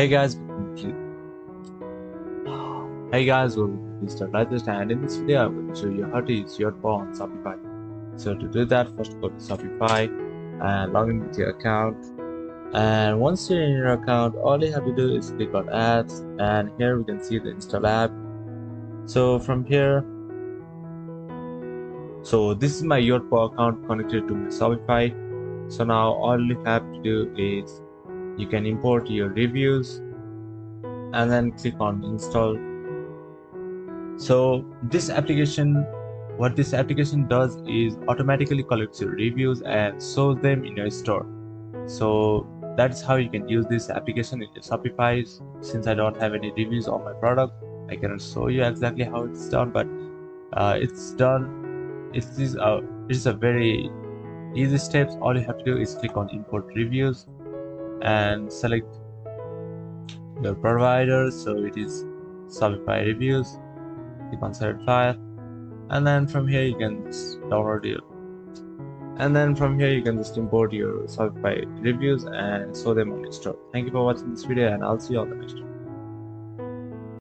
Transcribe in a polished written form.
Hey guys, hey guys, welcome to Mr. Digest, and in this video I'm going to show you how to use Yotpo on Shopify. So to do that, first go to Shopify and log in with your account. And once you're in your account, all you have to do is click on ads, and here we can see the install app. So from here, so this is my Yotpo account connected to my Shopify. So now all you have to do is you can import your reviews and then click on install. So what this application does is automatically collects your reviews and shows them in your store. So that's how you can use this application in your Shopify. Since I don't have any reviews on my product, I cannot show you exactly how it's done, but it's done. It's a very easy steps. All you have to do is click on import reviews and select your provider. So it is Shopify reviews. Click on select file, and then from here you can just download it, and then from here you can just import your Shopify reviews and show them on your store. Thank you for watching this video, and I'll see you on the next one.